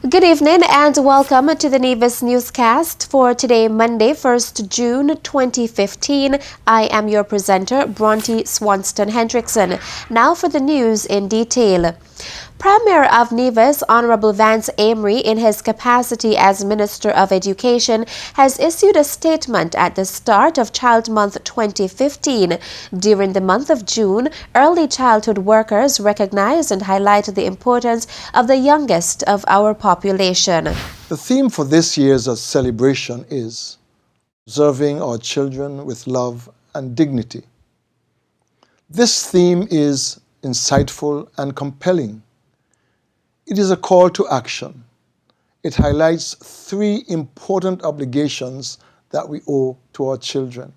Good evening and welcome to the Nevis newscast for today, Monday, 1st June 2015. I am your presenter, Bronte Swanston Hendrickson. Now for the news in detail. Premier of Nevis, Honorable Vance Amory, in his capacity as Minister of Education, has issued a statement at the start of Child Month 2015. During the month of June, early childhood workers recognize and highlight the importance of the youngest of our population. The theme for this year's celebration is Serving Our Children with Love and Dignity. This theme is insightful and compelling. It is a call to action. It highlights three important obligations that we owe to our children.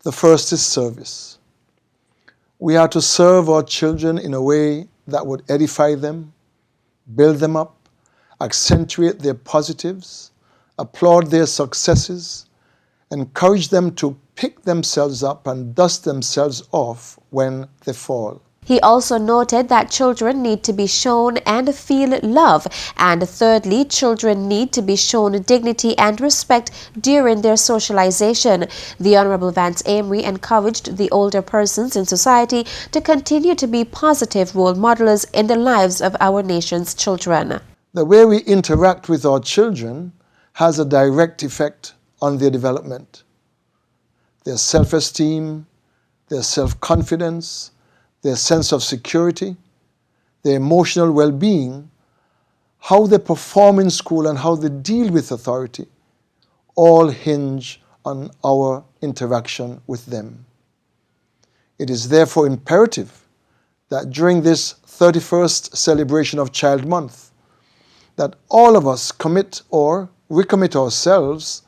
The first is service. We are to serve our children in a way that would edify them, build them up, accentuate their positives, applaud their successes, encourage them to pick themselves up and dust themselves off when they fall. He also noted that children need to be shown and feel love, and thirdly, children need to be shown dignity and respect during their socialization. The Honorable Vance Amory encouraged the older persons in society to continue to be positive role models in the lives of our nation's children. The way we interact with our children has a direct effect on their development. Their self-esteem, their self-confidence, their sense of security, their emotional well-being, how they perform in school and how they deal with authority, all hinge on our interaction with them. It is therefore imperative that during this 31st celebration of Child Month, that all of us commit or recommit ourselves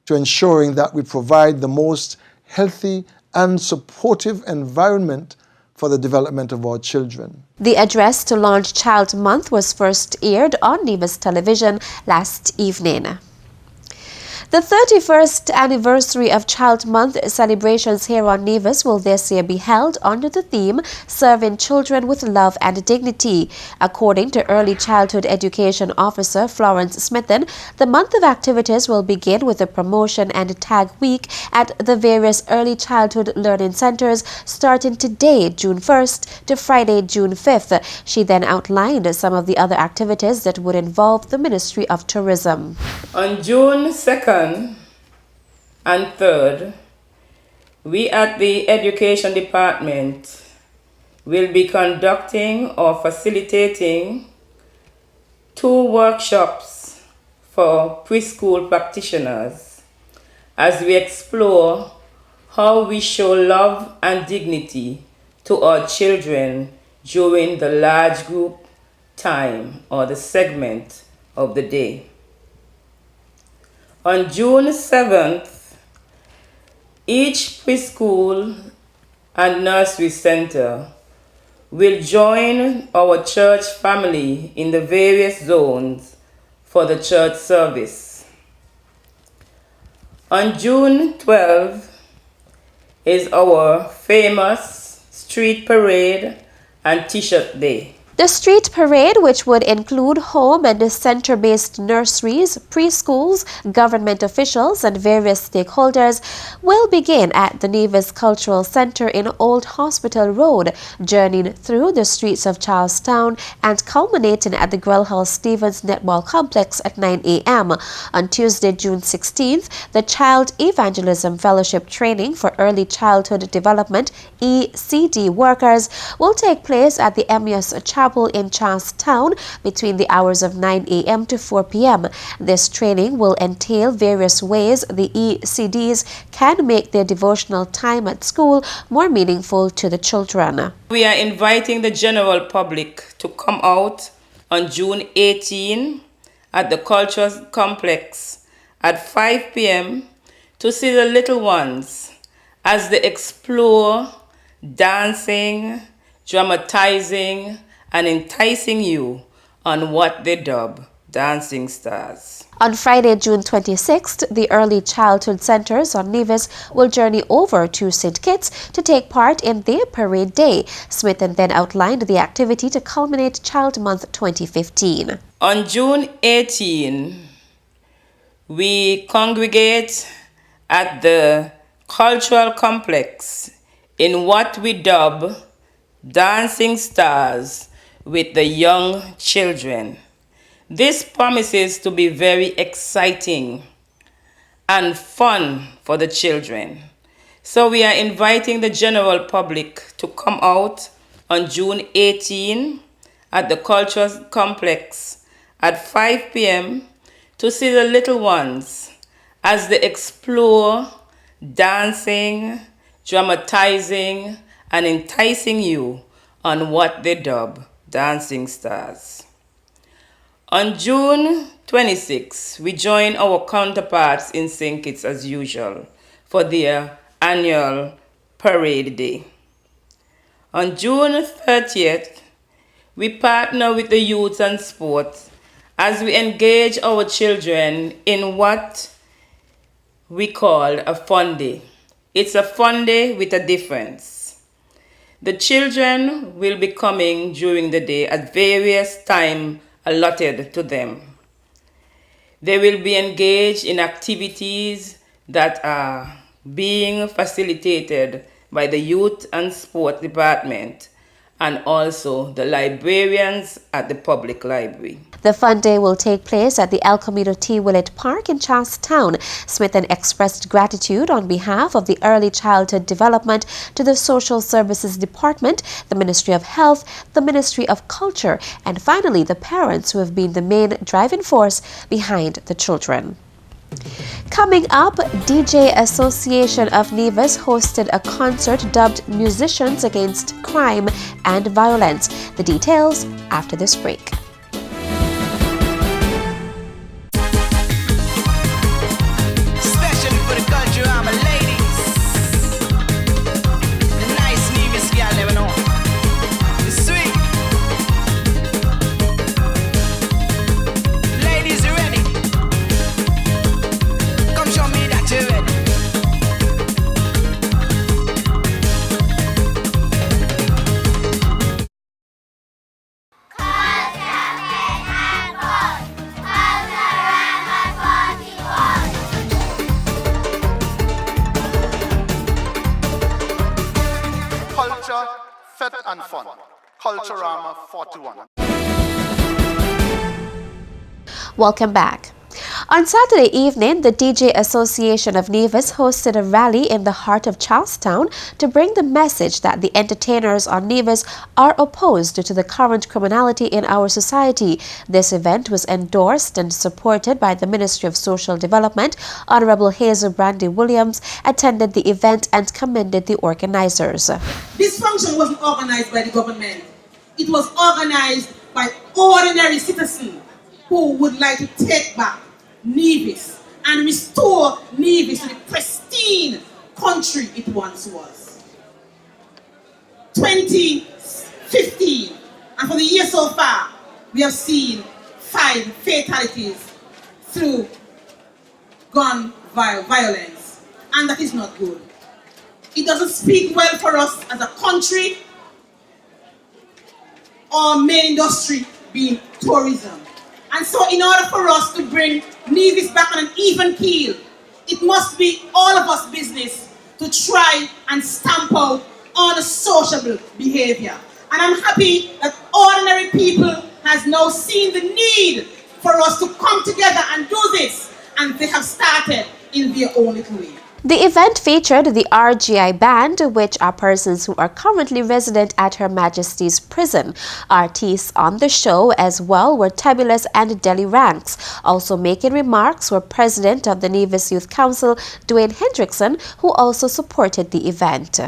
to ensuring that we provide the most healthy and supportive environment for the development of our children. The address to launch Child Month was first aired on Nevis Television last evening. The 31st anniversary of Child Month celebrations here on Nevis will this year be held under the theme Serving Children with Love and Dignity. According to Early Childhood Education Officer Florence Smithen, the month of activities will begin with a promotion and tag week at the various early childhood learning centers starting today, June 1st to Friday, June 5th. She then outlined some of the other activities that would involve the Ministry of Tourism. On June 2nd and 3rd, we at the Education Department will be conducting or facilitating 2 workshops for preschool practitioners as we explore how we show love and dignity to our children during the large group time or the segment of the day. On June 7th, each preschool and nursery center will join our church family in the various zones for the church service. On June 12th is our famous street parade and T-shirt day. The street parade, which would include home and center-based nurseries, preschools, government officials, and various stakeholders, will begin at the Nevis Cultural Center in Old Hospital Road, journeying through the streets of Charlestown and culminating at the Grellhouse Stevens Netball Complex at 9 a.m. On Tuesday, June 16th, the Child Evangelism Fellowship Training for Early Childhood Development (ECD) workers will take place at the Emmaus Chapel in Charlestown between the hours of 9 a.m. to 4 p.m. This training will entail various ways the ECDs can make their devotional time at school more meaningful to the children. We are inviting the general public to come out on June 18 at the Cultural Complex at 5 p.m. to see the little ones as they explore dancing, dramatizing, and enticing you on what they dub Dancing Stars. On Friday, June 26th, the early childhood centers on Nevis will journey over to St. Kitts to take part in their parade day. Smith then outlined the activity to culminate Child Month 2015. On June 18, we congregate at the Cultural Complex in what we dub Dancing Stars with the young children. This promises to be very exciting and fun for the children. So we are inviting the general public to come out on June 18 at the Cultural Complex at 5 p.m. to see the little ones as they explore dancing, dramatizing, and enticing you on what they dub Dancing Stars. On June 26, we join our counterparts in St. Kitts as usual for their annual parade day. On June 30th, we partner with the youth and sports as we engage our children in what we call a fun day. It's a fun day with a difference. The children will be coming during the day at various times allotted to them. They will be engaged in activities that are being facilitated by the Youth and Sport Department and also the librarians at the public library. The fun day will take place at the El Camino T. Willett Park in Charlestown. Smith then expressed gratitude on behalf of the Early Childhood Development to the Social Services Department, the Ministry of Health, the Ministry of Culture, and finally the parents who have been the main driving force behind the children. Coming up, DJ Association of Nevis hosted a concert dubbed Musicians Against Crime and Violence. The details after this break. Fit and fun. Culturama 41. Welcome back. On Saturday evening, the DJ Association of Nevis hosted a rally in the heart of Charlestown to bring the message that the entertainers on Nevis are opposed to the current criminality in our society. This event was endorsed and supported by the Ministry of Social Development. Honorable Hazel Brandy Williams attended the event and commended the organizers. This function wasn't organized by the government. It was organized by ordinary citizens who would like to take back Nevis and restore Nevis to the pristine country it once was. 2015, and for the year so far, we have seen 5 fatalities through gun violence, and that is not good. It doesn't speak well for us as a country. Our main industry being tourism. And so in order for us to bring Nevis back on an even keel, it must be all of us business to try and stamp out unsociable behavior. And I'm happy that ordinary people has now seen the need for us to come together and do this, and they have started in their own little way. The event featured the RGI Band, which are persons who are currently resident at Her Majesty's Prison. Artists on the show as well were Tabulous and Deli Ranks. Also making remarks were President of the Nevis Youth Council, Dwayne Hendrickson, who also supported the event.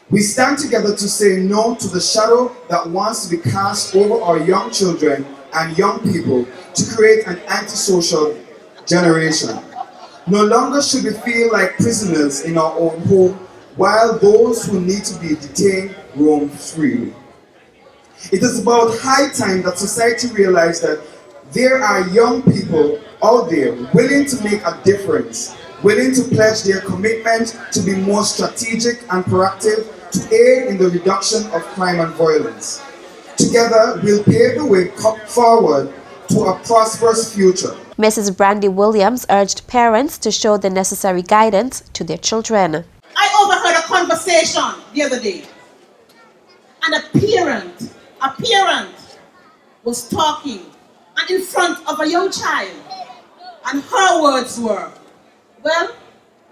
We stand together to say no to the shadow that wants to be cast over our young children and young people to create an antisocial generation. No longer should we feel like prisoners in our own home while those who need to be detained roam freely. It is about high time that society realized that There are young people out there willing to make a difference, willing to pledge their commitment to be more strategic and proactive to aid in the reduction of crime and violence. Together, we'll pave the way forward to a prosperous future. Mrs. Brandy Williams urged parents to show the necessary guidance to their children. I overheard a conversation the other day, and a parent was talking and in front of a young child, and her words were, well,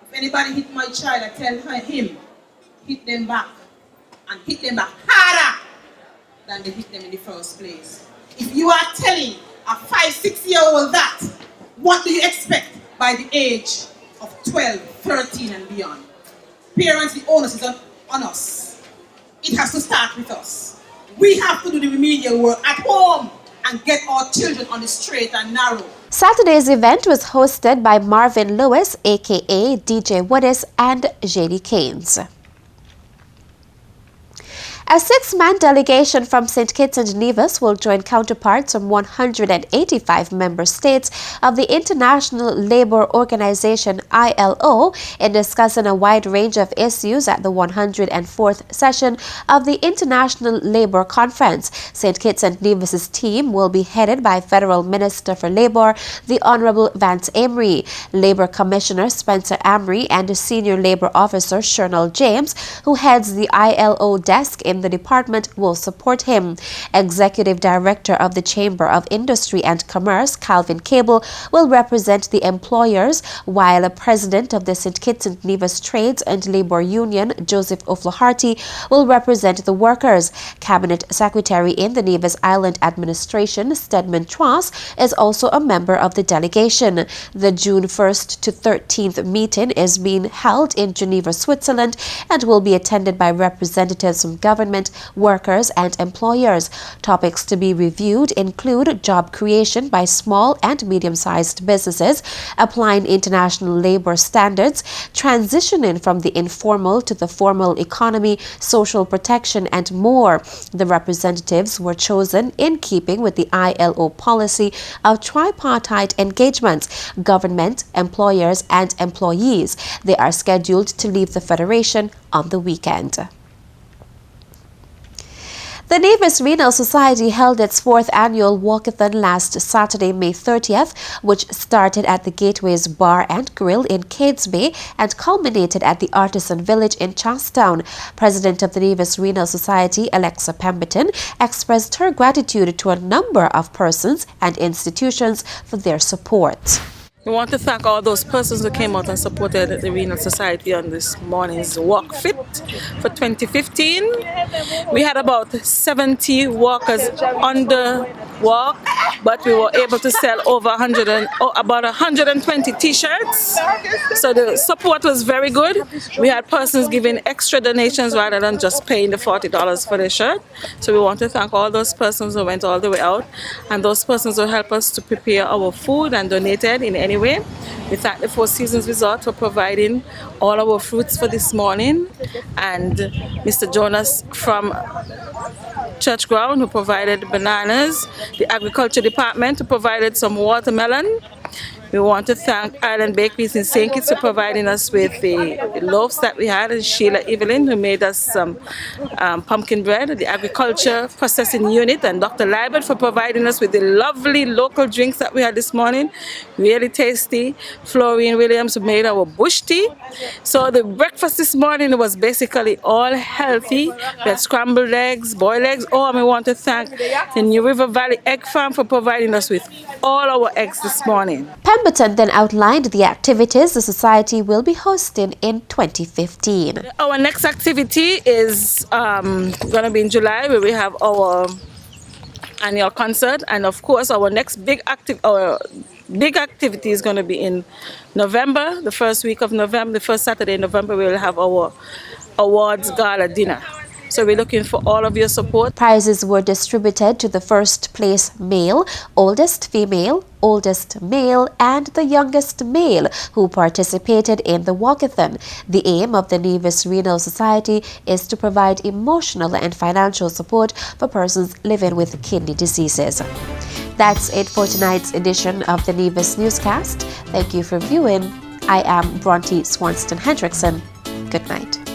if anybody hit my child, I tell him, hit them back, and hit them back harder than they hit them in the first place. If you are telling a 5-6-year-old that, what do you expect by the age of 12, 13 and beyond? Parents, the onus is on us. It has to start with us. We have to do the remedial work at home and get our children on the straight and narrow. Saturday's event was hosted by Marvin Lewis, aka DJ Woodis, and JD Keynes. A 6-man delegation from St. Kitts and Nevis will join counterparts from 185 member states of the International Labour Organization (ILO) in discussing a wide range of issues at the 104th session of the International Labour Conference. St. Kitts and Nevis's team will be headed by Federal Minister for Labour, the Honourable Vance Amory, Labour Commissioner Spencer Amory, and Senior Labour Officer Shernal James, who heads the ILO desk in the department, will support him. Executive Director of the Chamber of Industry and Commerce, Calvin Cable, will represent the employers, while President of the St. Kitts and Nevis Trades and Labour Union, Joseph O'Flaherty, will represent the workers. Cabinet Secretary in the Nevis Island Administration, Stedman Tross, is also a member of the delegation. The June 1st to 13th meeting is being held in Geneva, Switzerland, and will be attended by representatives from government, workers and employers. Topics to be reviewed include job creation by small and medium-sized businesses, applying international labor standards, transitioning from the informal to the formal economy, social protection, and more. The representatives were chosen in keeping with the ILO policy of tripartite engagements, government, employers, and employees. They are scheduled to leave the Federation on the weekend. The Nevis Renal Society held its 4th annual walkathon last Saturday, May 30th, which started at the Gateways Bar and Grill in Cades Bay and culminated at the Artisan Village in Charlestown. President of the Nevis Renal Society, Alexa Pemberton, expressed her gratitude to a number of persons and institutions for their support. We want to thank all those persons who came out and supported the Renal Society on this morning's Walk Fit for 2015. We had about 70 walkers on the walk, but we were able to sell over about 120 t-shirts. So the support was very good. We had persons giving extra donations rather than just paying the $40 for the shirt. So we want to thank all those persons who went all the way out, and those persons who helped us to prepare our food and donated in any way. We thank the Four Seasons Resort for providing all our fruits for this morning, and Mr. Jonas from Church Ground who provided bananas, the Agriculture Department who provided some watermelon. We want to thank Island Bakeries in St. Kitts for providing us with the loaves that we had, and Sheila Evelyn who made us some pumpkin bread, the Agriculture Processing Unit, and Dr. Libert for providing us with the lovely local drinks that we had this morning. Really tasty. Florine Williams who made our bush tea. So the breakfast this morning was basically all healthy. We had scrambled eggs, boiled eggs. Oh, and we want to thank the New River Valley Egg Farm for providing us with all our eggs this morning. Pemberton then outlined the activities the Society will be hosting in 2015. Our next activity is going to be in July, where we have our annual concert, and of course our next big activity is going to be in November, the first week of November, the first Saturday in November. We will have our awards gala dinner. So we're looking for all of your support. Prizes were distributed to the first place male, oldest female, oldest male, and the youngest male who participated in the walkathon. The aim of the Nevis Renal Society is to provide emotional and financial support for persons living with kidney diseases. That's it for tonight's edition of the Nevis Newscast. Thank you for viewing. I am Bronte Swanston Hendrickson. Good night.